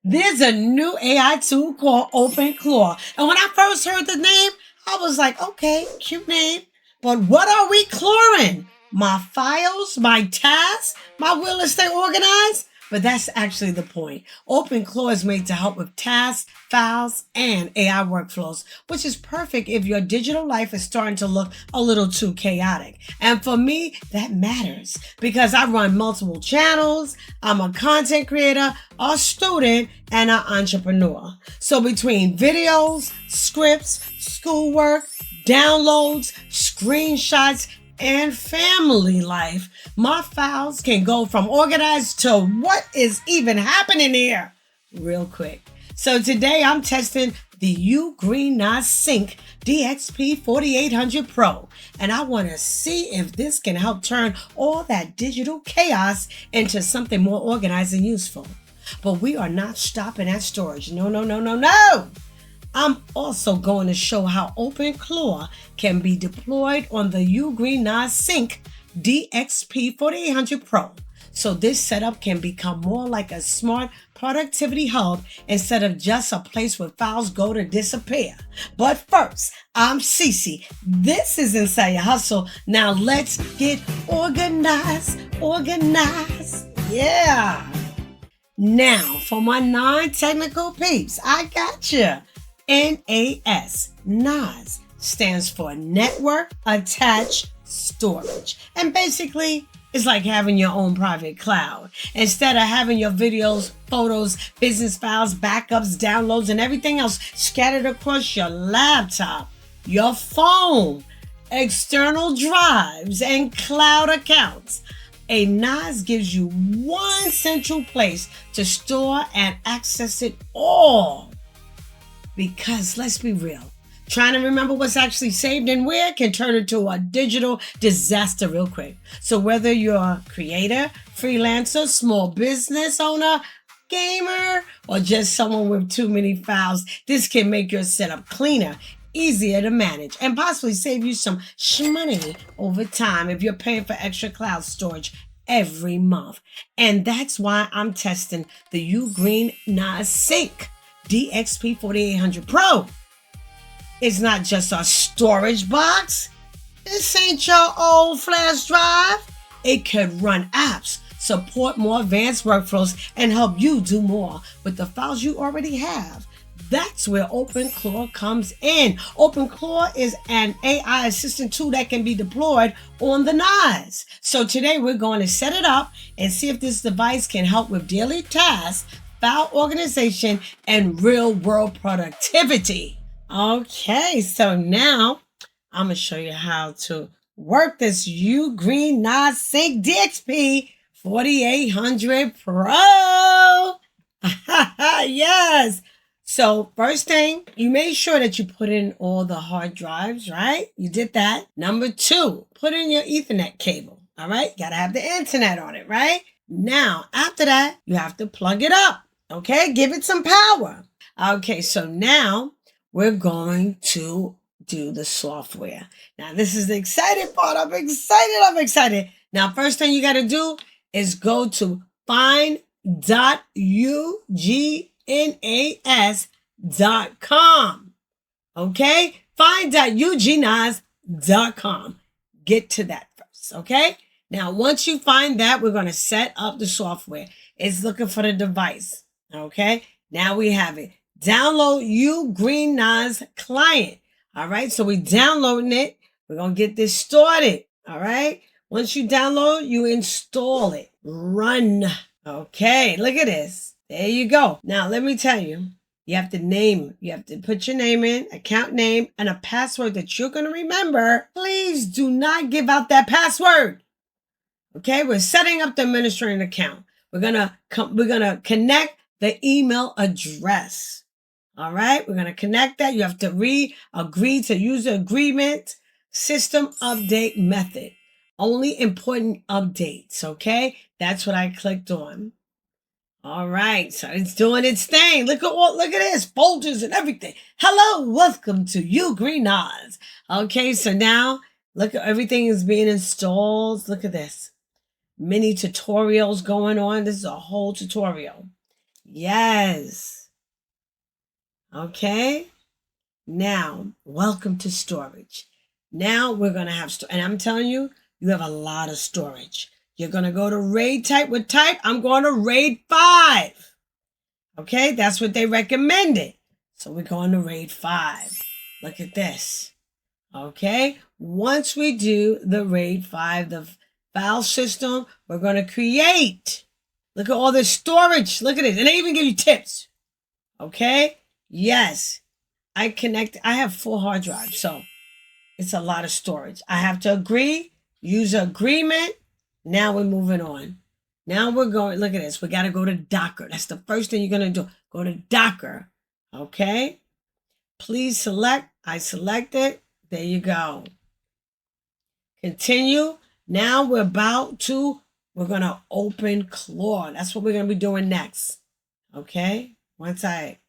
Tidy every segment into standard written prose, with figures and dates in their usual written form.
There's a new AI tool called OpenClaw. And when I first heard the name, I was like, okay, cute name. But what are we clawing? My files, my tasks, my will to stay organized? But that's actually the point. OpenClaw is made to help with tasks, files, and AI workflows, which is perfect if your digital life is starting to look a little too chaotic. And for me, that matters because I run multiple channels, I'm a content creator, a student, and an entrepreneur. So between videos, scripts, schoolwork, downloads, screenshots, and family life, my files can go from organized to what is even happening here real quick. So today I'm testing the UGREEN NASync DXP4800 Pro, and I want to see if this can help turn all that digital chaos into something more organized and useful. But we are not stopping at storage. No. I'm also going to show how OpenClaw can be deployed on the UGREEN NASync DXP4800 Pro. So this setup can become more like a smart productivity hub instead of just a place where files go to disappear. But first, I'm Cece. This is Inside Your Hustle. Now let's get organized. Yeah. Now for my non-technical peeps, I got you. NAS stands for Network Attached Storage. And basically, it's like having your own private cloud. Instead of having your videos, photos, business files, backups, downloads, and everything else scattered across your laptop, your phone, external drives, and cloud accounts, a NAS gives you one central place to store and access it all. Because let's be real, trying to remember what's actually saved and where can turn into a digital disaster real quick. So whether you're a creator, freelancer, small business owner, gamer, or just someone with too many files, this can make your setup cleaner, easier to manage, and possibly save you some money over time if you're paying for extra cloud storage every month. And that's why I'm testing the UGREEN NASync DXP4800 Pro. It's not just a storage box. This ain't your old flash drive. It can run apps, support more advanced workflows, and help you do more with the files you already have. That's where OpenClaw comes in. OpenClaw is an AI assistant tool that can be deployed on the NAS. So today we're going to set it up and see if this device can help with daily tasks, file organization, and real-world productivity. Okay, so now I'm going to show you how to work this UGREEN NASync DXP4800 Pro. Yes. So first thing, you made sure that you put in all the hard drives, right? You did that. Number two, put in your Ethernet cable. All right. Got to have the internet on it, right? Now, after that, you have to plug it up. Okay, give it some power. Okay, so now we're going to do the software. Now, this is the exciting part. I'm excited. Now, first thing you got to do is go to find.UGNAS.com. Okay, find.UGNAS.com. Get to that first, okay? Now, once you find that, we're going to set up the software. It's looking for the device. Okay, now we have it. Download UGREEN NAS client. All right, so we're downloading it. We're going to get this started. All right, once you download, you install it. Run. Okay, look at this. There you go. Now, let me tell you, you have to name. You have to put your name in, account name, and a password that you're going to remember. Please do not give out that password. Okay, we're setting up the administrator account. We're gonna connect the email address. All right, we're going to connect that. You have to agree to user agreement, system update method. Only important updates, okay? That's what I clicked on. All right, so it's doing its thing. Look at this, folders and everything. Hello, welcome to UGREEN NAS. Okay, so now look at everything is being installed. Look at this. Mini tutorials going on. This is a whole tutorial. Yes. Okay. Now, welcome to storage. Now we're going to have, and I'm telling you, you have a lot of storage. You're going to go to RAID type. With type, I'm going to RAID 5. Okay, that's what they recommended. So we're going to RAID 5. Look at this. Okay, once we do the RAID 5, the file system, we're going to create. Look at all this storage. Look at it. And they even give you tips. Okay, yes. I have 4 hard drives, so it's a lot of storage. I have to agree, user agreement. Now we're moving on. Now we're going, look at this. We got to go to Docker. That's the first thing you're going to do. Go to Docker. Okay. Please select. I select it. There you go. Continue. Now we're going to OpenClaw. That's what we're going to be doing next. Okay. Once I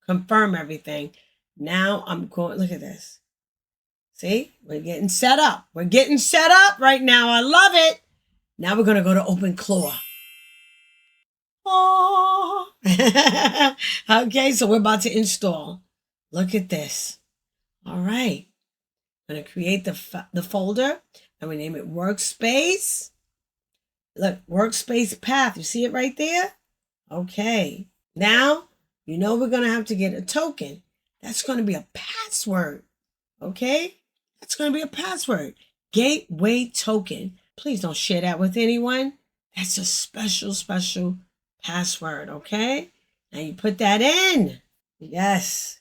confirm everything, now I'm going, look at this. See, we're getting set up. We're getting set up right now. I love it. Now we're going to go to OpenClaw. Oh. Okay, so we're about to install. Look at this. All right. I'm going to create the folder and we name it Workspace. Look, Workspace Path. You see it right there? Okay. Now, you know we're going to have to get a token. That's going to be a password. Okay? That's going to be a password. Gateway token. Please don't share that with anyone. That's a special password. Okay? Now you put that in. Yes.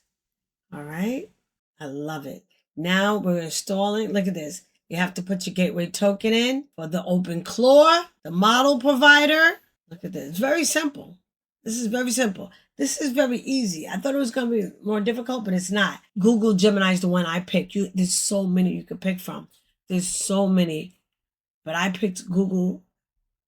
All right. I love it. Now we're installing. Look at this. You have to put your gateway token in for the OpenClaw, the model provider. Look at this. It's very simple. This is very simple. This is very easy. I thought it was going to be more difficult, but it's not. Google Gemini is the one I picked. There's so many you could pick from. There's so many. But I picked Google.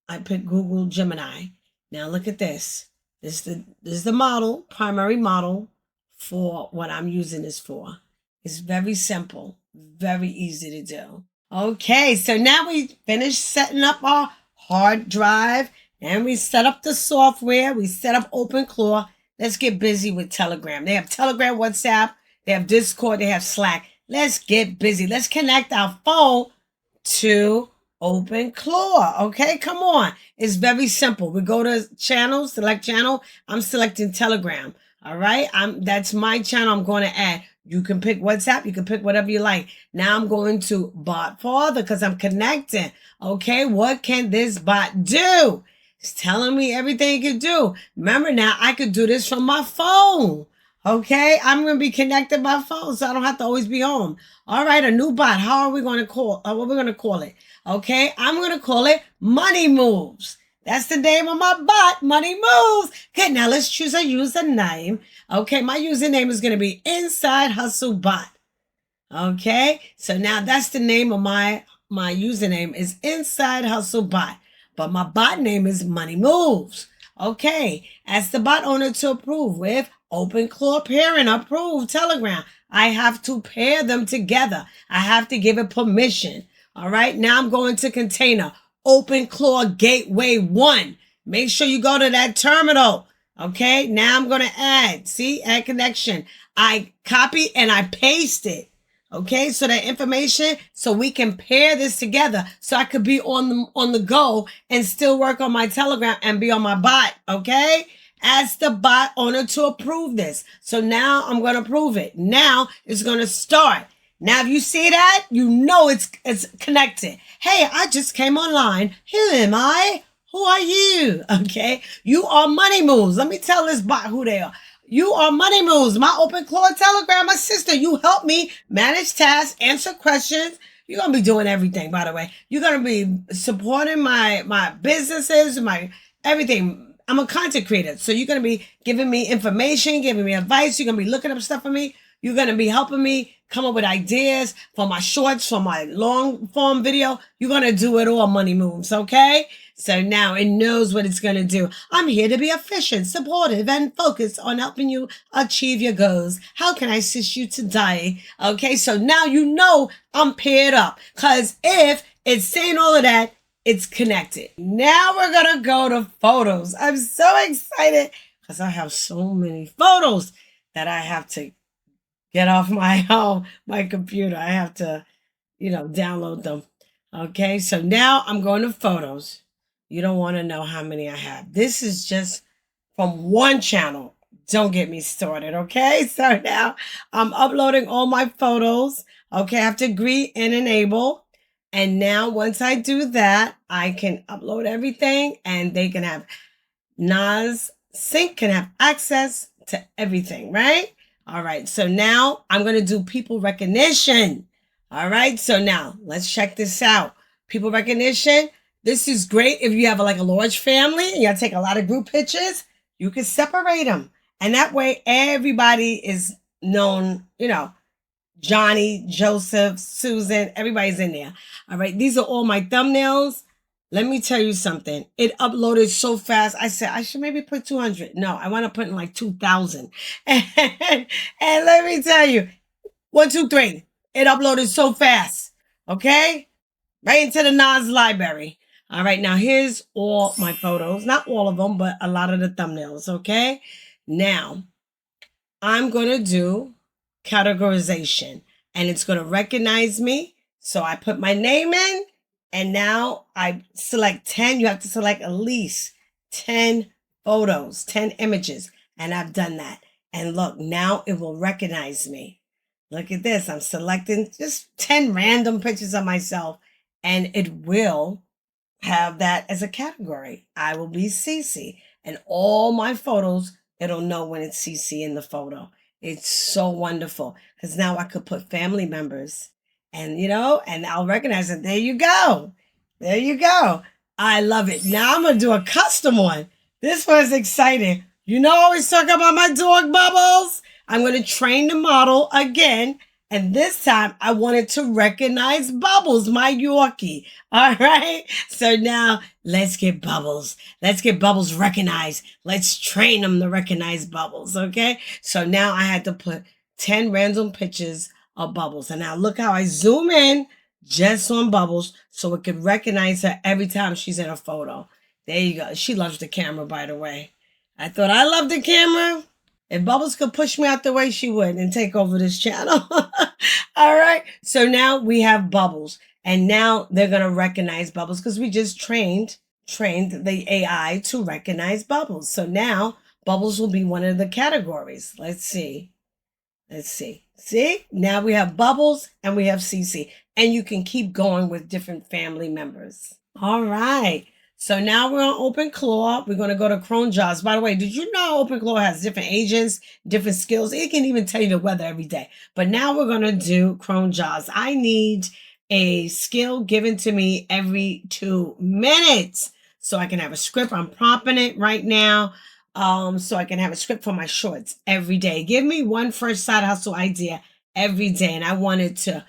I picked Google Gemini. Now look at this. This is the model, primary model for what I'm using this for. It's very simple. Very easy to do. Okay, so now we finished setting up our hard drive. And we set up the software. We set up OpenClaw. Let's get busy with Telegram. They have Telegram, WhatsApp. They have Discord. They have Slack. Let's get busy. Let's connect our phone to OpenClaw. Okay, come on. It's very simple. We go to channel, select channel. I'm selecting Telegram. All right, that's my channel I'm going to add. You can pick WhatsApp. You can pick whatever you like. Now I'm going to bot father because I'm connecting. Okay, what can this bot do? It's telling me everything it can do. Remember now, I could do this from my phone. Okay, I'm going to be connected by phone, so I don't have to always be home. All right, a new bot. How are we going to call? What are we going to call it? Okay, I'm going to call it Money Moves. That's the name of my bot, Money Moves. Okay, now let's choose a username. Okay, my username is going to be Inside Hustle Bot. Okay, so now that's the name of my username is Inside Hustle Bot. But my bot name is Money Moves. Okay, ask the bot owner to approve with OpenClaw pairing approved Telegram. I have to pair them together. I have to give it permission. All right, now I'm going to container. OpenClaw Gateway 1. Make sure you go to that terminal. Okay, now I'm going to add. See, add connection. I copy and I paste it. Okay, so that information, so we can pair this together, so I could be on the go and still work on my Telegram and be on my bot. Okay, ask the bot owner to approve this. So now I'm going to approve it. Now it's going to start. Now, if you see that, you know it's connected. Hey, I just came online. Who am I? Who are you? Okay, you are Money Moves. Let me tell this bot who they are. You are Money Moves, my OpenClaw Telegram assistant. You help me manage tasks, answer questions. You're going to be doing everything, by the way. You're going to be supporting my businesses, my everything. I'm a content creator. So you're going to be giving me information, giving me advice. You're going to be looking up stuff for me. You're going to be helping me come up with ideas for my shorts, for my long form video. You're going to do it all, Money Moves, okay? So now it knows what it's going to do. I'm here to be efficient, supportive, and focused on helping you achieve your goals. How can I assist you today? Okay, so now you know I'm paired up. Because if it's saying all of that, it's connected. Now we're going to go to photos. I'm so excited because I have so many photos that I have to get off my computer. I have to, download them. Okay, so now I'm going to photos. You don't want to know how many I have. This is just from one channel. Don't get me started, okay? So now I'm uploading all my photos. Okay, I have to agree and enable. And now once I do that, I can upload everything and they can have NASync can have access to everything, right? All right, so now I'm going to do people recognition. All right, so now let's check this out. People recognition. This is great if you have like a large family and you gotta take a lot of group pictures. You can separate them. And that way everybody is known, Johnny, Joseph, Susan, everybody's in there. All right, these are all my thumbnails. Let me tell you something. It uploaded so fast. I said, I should maybe put 200. No, I want to put in like 2,000. And let me tell you, 1, 2, 3. It uploaded so fast. Okay? Right into the NAS library. All right, now here's all my photos. Not all of them, but a lot of the thumbnails, okay? Now, I'm going to do categorization, and it's going to recognize me. So I put my name in, and now I select 10. You have to select at least 10 photos, 10 images, and I've done that. And look, now it will recognize me. Look at this. I'm selecting just 10 random pictures of myself, and it will have that as a category. I will be CC, and all my photos, it'll know when it's CC in the photo. It's so wonderful because now I could put family members and, and I'll recognize it. There you go. There you go. I love it. Now I'm going to do a custom one. This one's exciting. I always talk about my dog Bubbles. I'm going to train the model again. And this time I wanted to recognize Bubbles, my Yorkie. All right. So now let's get Bubbles. Let's get Bubbles recognized. Let's train them to recognize Bubbles. Okay. So now I had to put 10 random pictures of Bubbles. And now look how I zoom in just on Bubbles so it could recognize her every time she's in a photo. There you go. She loves the camera, by the way. I thought I loved the camera. If Bubbles could push me out the way, she would and take over this channel. All right. So now we have Bubbles. And now they're going to recognize Bubbles because we just trained the AI to recognize Bubbles. So now Bubbles will be one of the categories. Let's see. See? Now we have Bubbles and we have CC. And you can keep going with different family members. All right. So now we're on OpenClaw. We're going to go to Chrome Jobs. By the way, did you know OpenClaw has different agents, different skills? It can even tell you the weather every day. But now we're going to do Chrome Jobs. I need a skill given to me every 2 minutes so I can have a script. I'm prompting it right now so I can have a script for my shorts every day. Give me one first side hustle idea every day. And I wanted to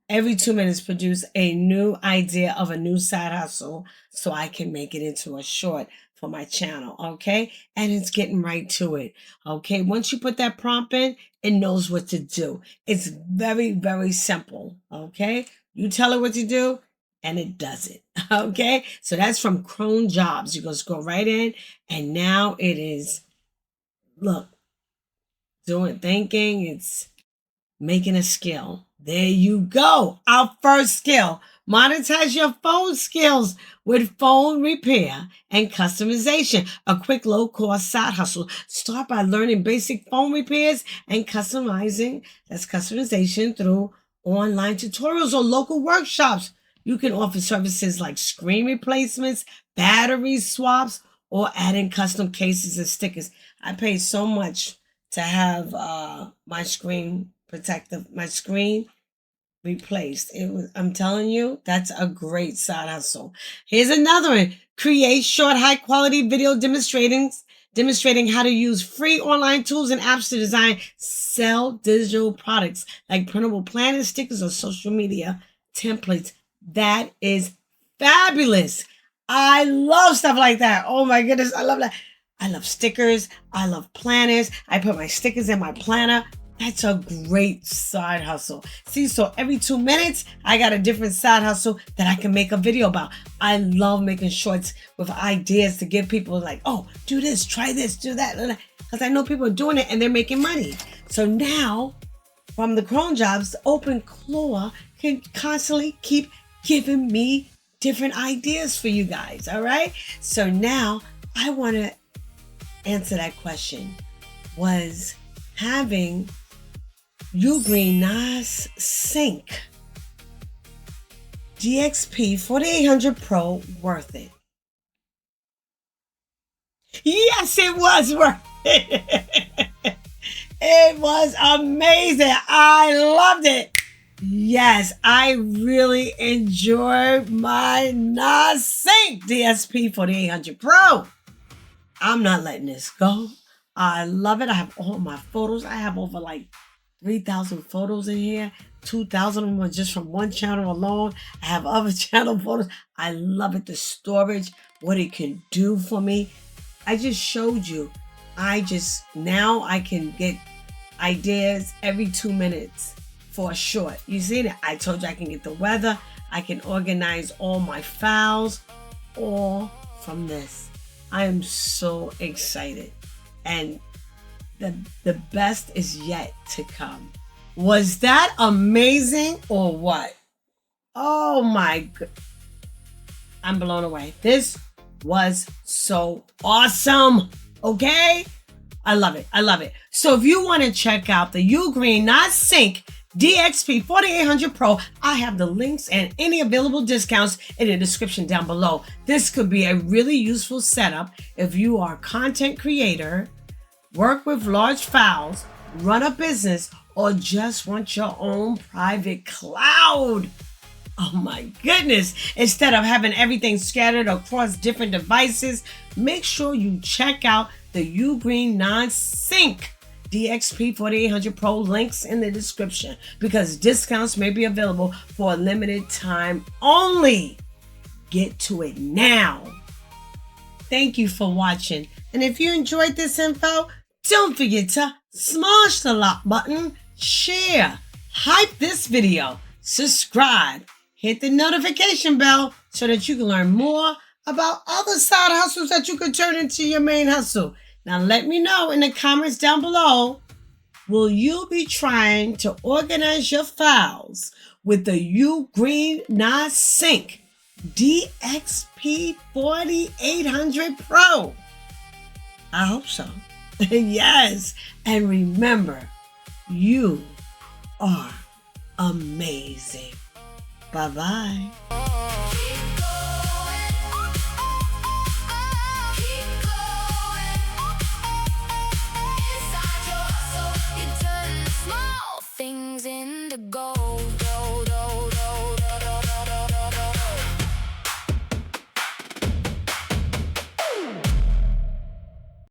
every 2 minutes produce a new idea of a new side hustle so I can make it into a short for my channel, okay? And it's getting right to it, okay? Once you put that prompt in, it knows what to do. It's very, very simple, okay? You tell it what to do, and it does it, okay? So that's from Chrome Jobs. You're going to go right in, and now it is, look, thinking, it's making a skill. There you go. Our first skill. Monetize your phone skills with phone repair and customization. A quick low-cost side hustle. Start by learning basic phone repairs and customization through online tutorials or local workshops. You can offer services like screen replacements, battery swaps, or adding custom cases and stickers. I paid so much to have my screen replaced. I'm telling you, that's a great side hustle. Here's another one. Create short, high quality video demonstrating how to use free online tools and apps to sell digital products like printable planners, stickers, or social media templates. That is fabulous. I love stuff like that. Oh my goodness, I love that. I love stickers. I love planners. I put my stickers in my planner. That's a great side hustle. See, so every 2 minutes, I got a different side hustle that I can make a video about. I love making shorts with ideas to give people like, oh, do this, try this, do that. Because I know people are doing it and they're making money. So now, from the cron jobs, OpenClaw can constantly keep giving me different ideas for you guys, all right? So now, I want to answer that question. Was having UGREEN NASync DXP4800 Pro worth it? Yes, it was worth it. It was amazing. I loved it. Yes, I really enjoyed my NASync DXP4800 Pro. I'm not letting this go. I love it. I have all my photos. I have over like 3,000 photos in here. 2,000 of them are just from one channel alone. I have other channel photos. I love it. The storage, what it can do for me. I just showed you. Now I can get ideas every 2 minutes for a short. You see that? I told you I can get the weather. I can organize all my files all from this. I am so excited. And the best is yet to come. Was that amazing or what? Oh my God. I'm blown away. This was so awesome. Okay? I love it. I love it. So if you want to check out the UGREEN NASync DXP4800 Pro, I have the links and any available discounts in the description down below. This could be a really useful setup if you are a content creator, work with large files, run a business, or just want your own private cloud. Oh my goodness. Instead of having everything scattered across different devices, make sure you check out the UGREEN NASync DXP4800 Pro, links in the description, because discounts may be available for a limited time only. Get to it now. Thank you for watching. And if you enjoyed this info, don't forget to smash the like button, share, hype this video, subscribe, hit the notification bell so that you can learn more about other side hustles that you can turn into your main hustle. Now let me know in the comments down below, will you be trying to organize your files with the UGREEN NASync DXP4800 Pro? I hope so. Yes. And remember, you are amazing. Bye-bye. Things in the gold.